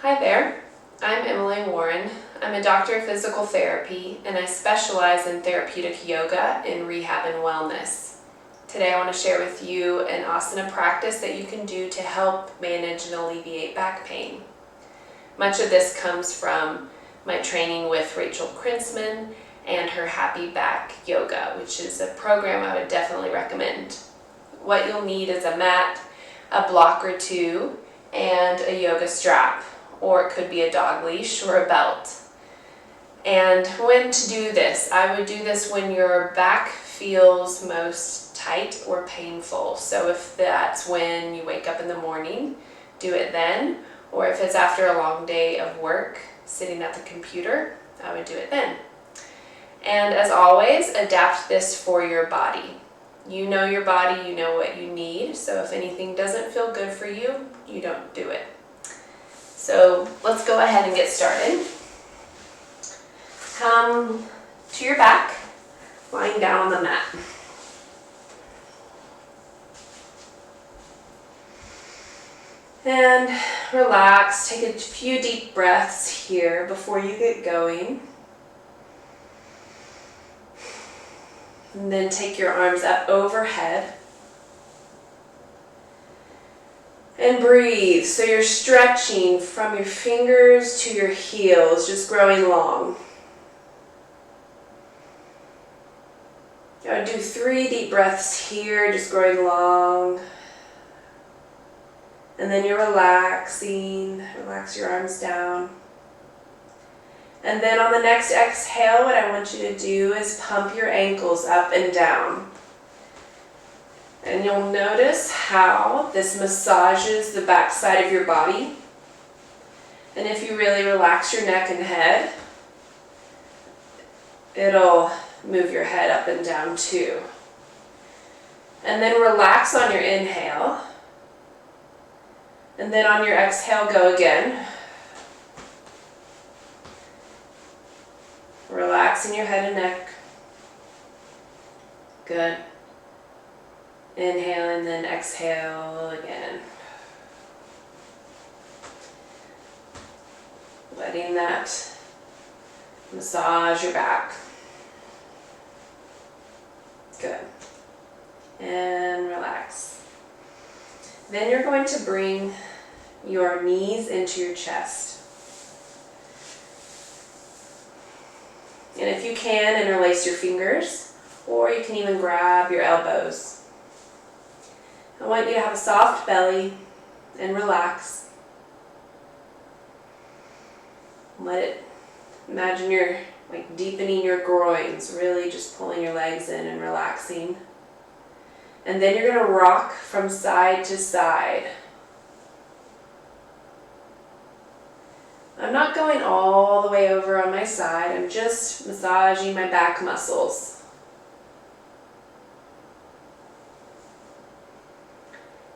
Hi there, I'm Emily Warren. I'm a doctor of physical therapy and I specialize in therapeutic yoga in rehab and wellness. Today I want to share with you an asana practice that you can do to help manage and alleviate back pain. Much of this comes from my training with Rachel Krinsman and her Happy Back Yoga, which is a program I would definitely recommend. What you'll need is a mat, a block or two, and a yoga strap, or it could be a dog leash or a belt. And when to do this, I would do this when your back feels most tight or painful. So if that's when you wake up in the morning, do it then. Or if it's after a long day of work, sitting at the computer, I would do it then. And as always, adapt this for your body. You know your body, you know what you need. So if anything doesn't feel good for you, you don't do it. So let's go ahead and get started. Come to your back, lying down on the mat. And relax, take a few deep breaths here before you get going. And then take your arms up overhead. And breathe. So you're stretching from your fingers to your heels, just growing long. I would do 3 deep breaths here, just growing long. And then you're relaxing. Relax your arms down. And then on the next exhale, what I want you to do is pump your ankles up and down. And you'll notice how this massages the back side of your body. And if you really relax your neck and head, it'll move your head up and down too. And then relax on your inhale. And then on your exhale, go again. Relaxing your head and neck. Good. Inhale and then exhale again. Letting that massage your back. Good. And relax. Then you're going to bring your knees into your chest. And if you can, interlace your fingers, or you can even grab your elbows. I want you to have a soft belly and relax. Imagine you're deepening your groins, really just pulling your legs in and relaxing. And then you're going to rock from side to side. I'm not going all the way over on my side, I'm just massaging my back muscles.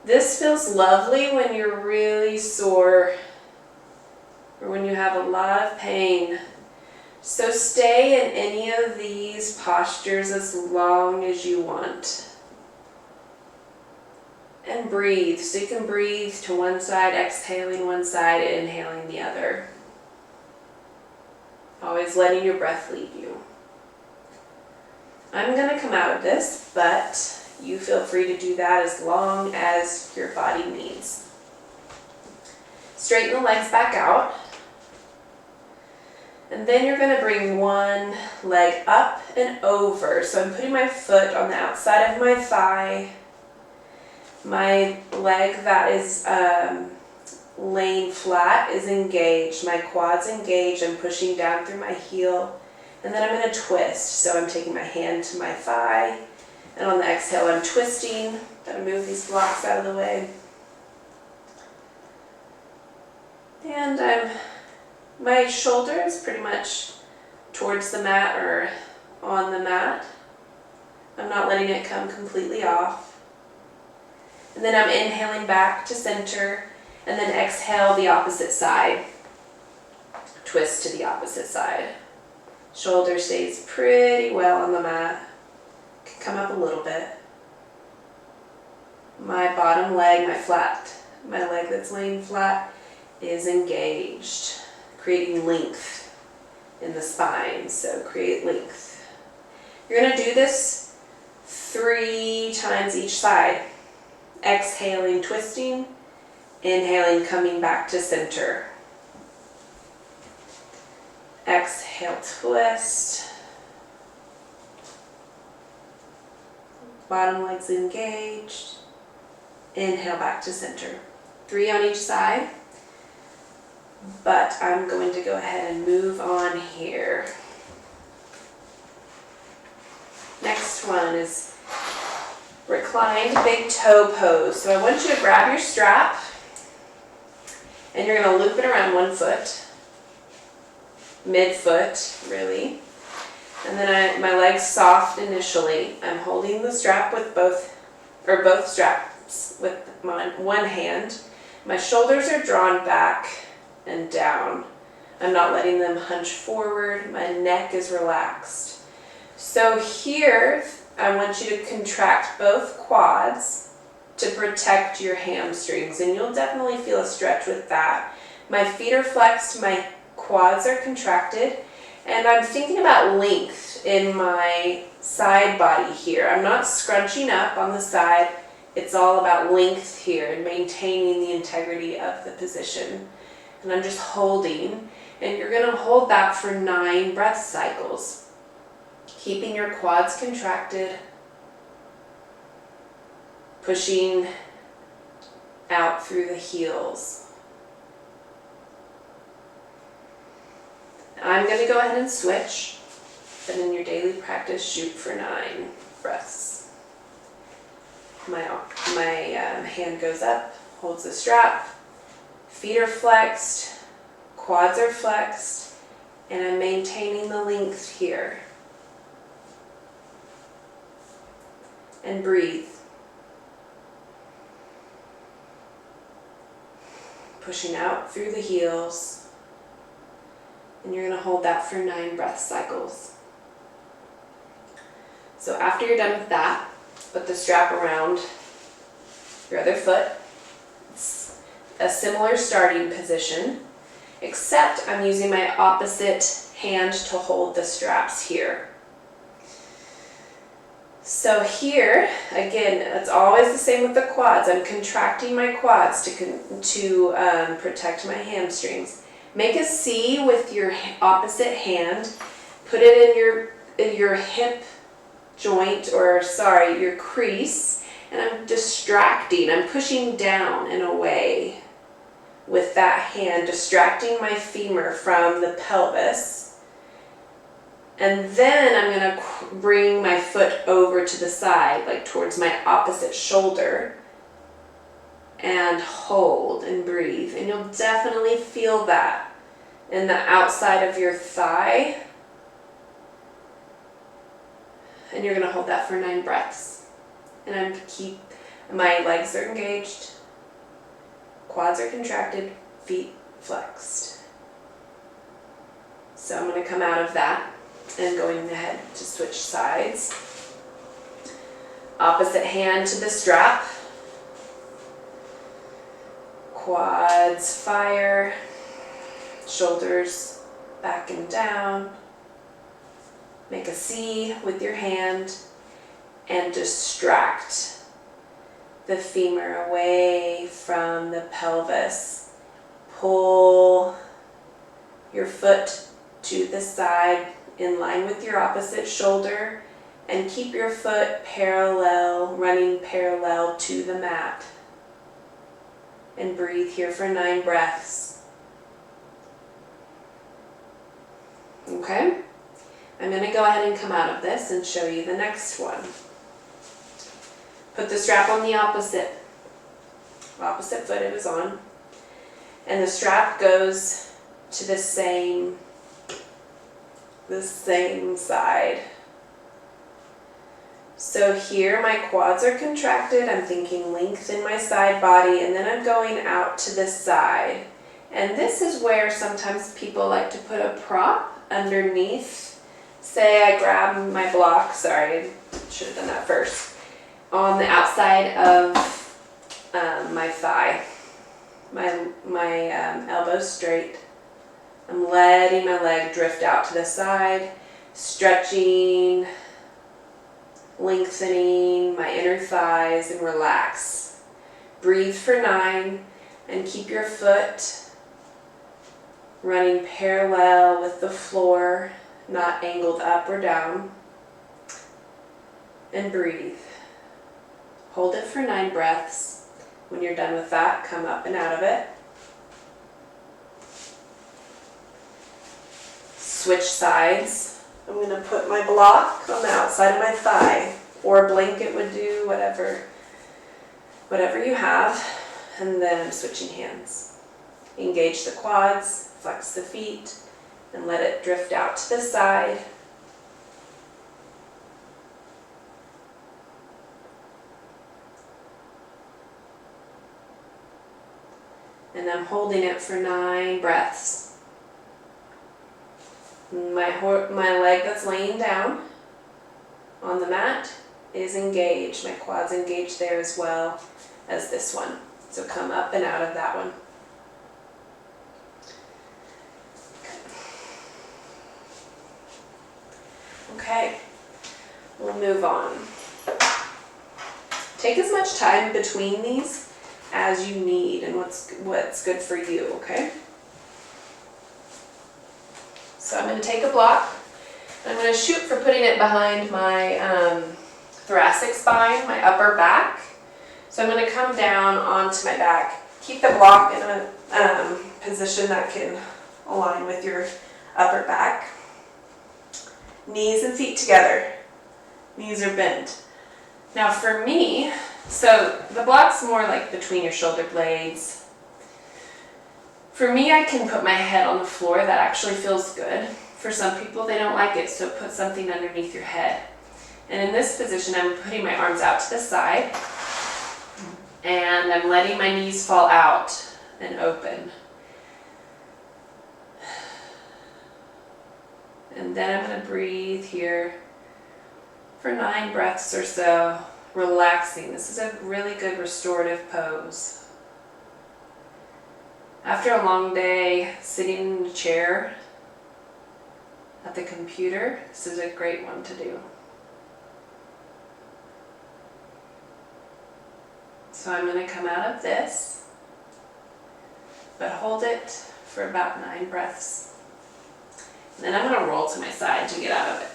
This feels lovely when you're really sore or when you have a lot of pain. So stay in any of these postures as long as you want. And breathe. So you can breathe to one side, exhaling one side, inhaling the other. Always letting your breath lead you. I'm going to come out of this, but you feel free to do that as long as your body needs. Straighten the legs back out. And then you're going to bring one leg up and over. So I'm putting my foot on the outside of my thigh. My leg that is laying flat is engaged. My quad's engaged. I'm pushing down through my heel. And then I'm going to twist. So I'm taking my hand to my thigh. And on the exhale, I'm twisting. Gotta move these blocks out of the way. And my shoulder is pretty much towards the mat or on the mat. I'm not letting it come completely off. And then I'm inhaling back to center, and then exhale the opposite side. Twist to the opposite side. Shoulder stays pretty well on the mat. Can come up a little bit. My bottom leg, my leg that's laying flat, is engaged, creating length in the spine. So create length. You're going to do this 3 times each side. Exhaling, twisting. Inhaling, coming back to center. Exhale, twist. Bottom leg's engaged. Inhale, back to center. 3 on each side. But I'm going to go ahead and move on here. Next one is Reclined Big Toe Pose. So I want you to grab your strap and you're going to loop it around one foot, mid-foot really. And then my leg's soft initially. I'm holding the strap with both straps with my one hand. My shoulders are drawn back and down. I'm not letting them hunch forward. My neck is relaxed. So here, I want you to contract both quads to protect your hamstrings, and you'll definitely feel a stretch with that. My feet are flexed, my quads are contracted, and I'm thinking about length in my side body here. I'm not scrunching up on the side. It's all about length here and maintaining the integrity of the position. And I'm just holding, and you're going to hold that for 9 breath cycles. Keeping your quads contracted, pushing out through the heels. I'm going to go ahead and switch, but in your daily practice, shoot for 9 breaths. My hand goes up, holds the strap, feet are flexed, quads are flexed, and I'm maintaining the length here. And breathe. Pushing out through the heels. And you're going to hold that for 9 breath cycles. So after you're done with that, put the strap around your other foot. It's a similar starting position, except I'm using my opposite hand to hold the straps here. So here, again, it's always the same with the quads. I'm contracting my quads to protect my hamstrings. Make a C with your opposite hand. Put it in your hip joint, your crease, and I'm distracting. I'm pushing down and away with that hand, distracting my femur from the pelvis. And then I'm going to bring my foot over to the side, like towards my opposite shoulder, and hold and breathe. And you'll definitely feel that in the outside of your thigh. And you're going to hold that for 9 breaths. And my legs are engaged, quads are contracted, feet flexed. So I'm going to come out of that. And going ahead to switch sides. Opposite hand to the strap. Quads fire. Shoulders back and down. Make a C with your hand and distract the femur away from the pelvis. Pull your foot to the side in line with your opposite shoulder, and keep your foot running parallel to the mat. And breathe here for 9 breaths. Okay? I'm going to go ahead and come out of this and show you the next one. Put the strap on the opposite foot it was on, and the strap goes to the same side. So here my quads are contracted, I'm thinking length in my side body, and then I'm going out to the side. And this is where sometimes people like to put a prop underneath. Say I grab my block, sorry, I should have done that first, on the outside of my thigh. my elbows straight. I'm letting my leg drift out to the side, stretching, lengthening my inner thighs, and relax. Breathe for 9 and keep your foot running parallel with the floor, not angled up or down. And breathe. Hold it for 9 breaths. When you're done with that, come up and out of it. Switch sides. I'm going to put my block on the outside of my thigh, or a blanket would do, whatever you have. And then I'm switching hands. Engage the quads, flex the feet, and let it drift out to the side. And I'm holding it for 9 breaths. My leg that's laying down on the mat is engaged. My quad's engaged there as well as this one. So come up and out of that one. Okay, we'll move on. Take as much time between these as you need and what's good for you, okay? So I'm going to take a block, and I'm going to shoot for putting it behind my thoracic spine, my upper back. So I'm going to come down onto my back. Keep the block in a position that can align with your upper back. Knees and feet together. Knees are bent. Now for me, so the block's more like between your shoulder blades. For me, I can put my head on the floor. That actually feels good. For some people, they don't like it, so put something underneath your head. And in this position, I'm putting my arms out to the side, and I'm letting my knees fall out and open. And then I'm going to breathe here for 9 breaths or so, relaxing. This is a really good restorative pose. After a long day sitting in a chair at the computer, this is a great one to do. So I'm going to come out of this, but hold it for about 9 breaths. And then I'm going to roll to my side to get out of it.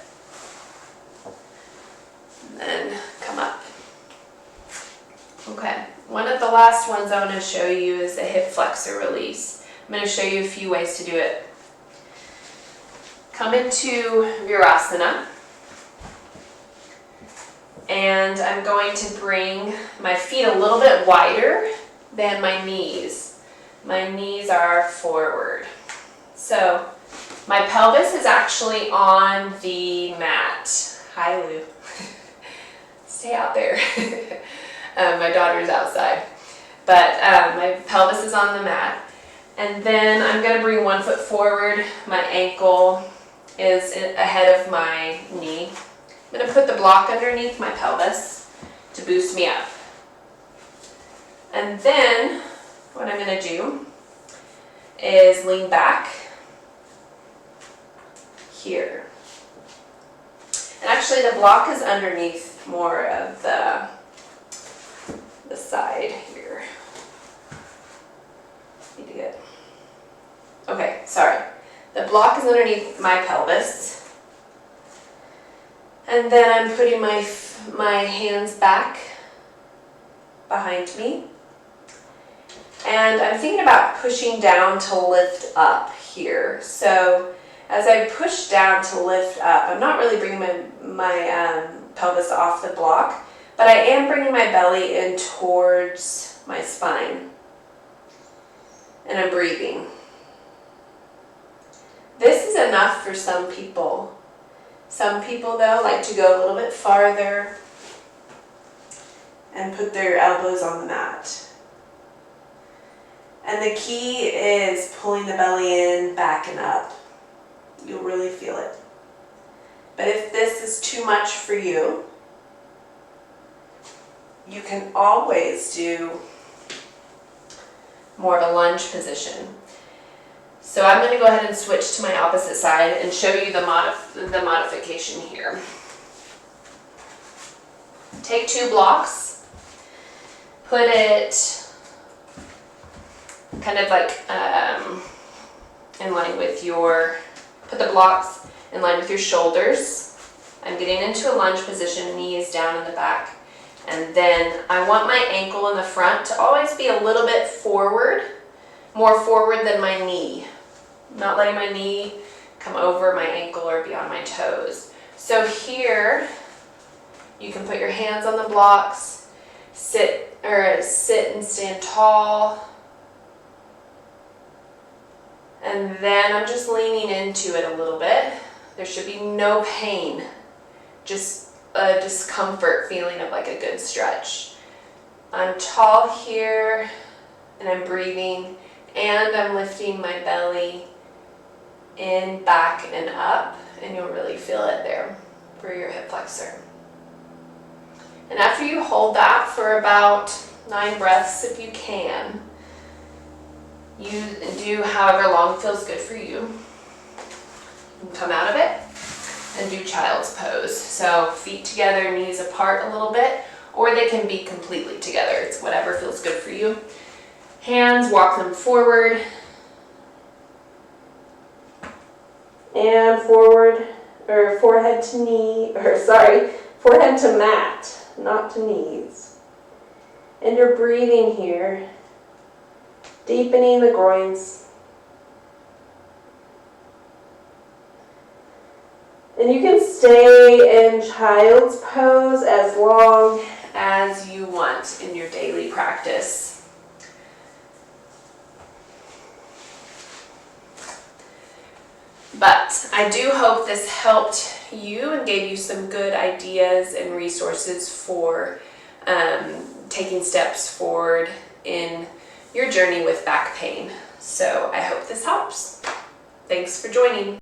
And then come up. Okay, one of the last ones I want to show you is the hip flexor release. I'm going to show you a few ways to do it. Come into Virasana, and I'm going to bring my feet a little bit wider than my knees. My knees are forward. So my pelvis is actually on the mat. Hi, Lou. Stay out there. My daughter's outside. But my pelvis is on the mat. And then I'm going to bring one foot forward. My ankle is ahead of my knee. I'm going to put the block underneath my pelvis to boost me up. And then what I'm going to do is lean back here. And actually the block is underneath more of the side here. Need to get, okay, sorry. The block is underneath my pelvis. And then I'm putting my hands back behind me. And I'm thinking about pushing down to lift up here. So as I push down to lift up, I'm not really bringing my pelvis off the block, but I am bringing my belly in towards my spine. And I'm breathing. This is enough for some people. Some people, though, like to go a little bit farther and put their elbows on the mat. And the key is pulling the belly in, back and up. You'll really feel it. But if this is too much for you, you can always do more of a lunge position. So I'm going to go ahead and switch to my opposite side and show you the modification here. Take 2 blocks, put it kind of like in line with put the blocks in line with your shoulders. I'm getting into a lunge position, knees down in the back. And then I want my ankle in the front to always be a little bit forward, more forward than my knee. Not letting my knee come over my ankle or beyond my toes. So here, you can put your hands on the blocks, sit and stand tall. And then I'm just leaning into it a little bit. There should be no pain, just a discomfort feeling of like a good stretch. I'm tall here, and I'm breathing, and I'm lifting my belly in, back, and up, and you'll really feel it there for your hip flexor. And after you hold that for about 9 breaths, if you can, you do however long feels good for you. You can come out of it and do child's pose. So feet together, knees apart a little bit, or they can be completely together. It's whatever feels good for you. Hands, walk them forward. And forward, or forehead to mat, not to knees. And you're breathing here, deepening the groins. And you can stay in child's pose as long as you want in your daily practice. But I do hope this helped you and gave you some good ideas and resources for taking steps forward in your journey with back pain. So I hope this helps. Thanks for joining.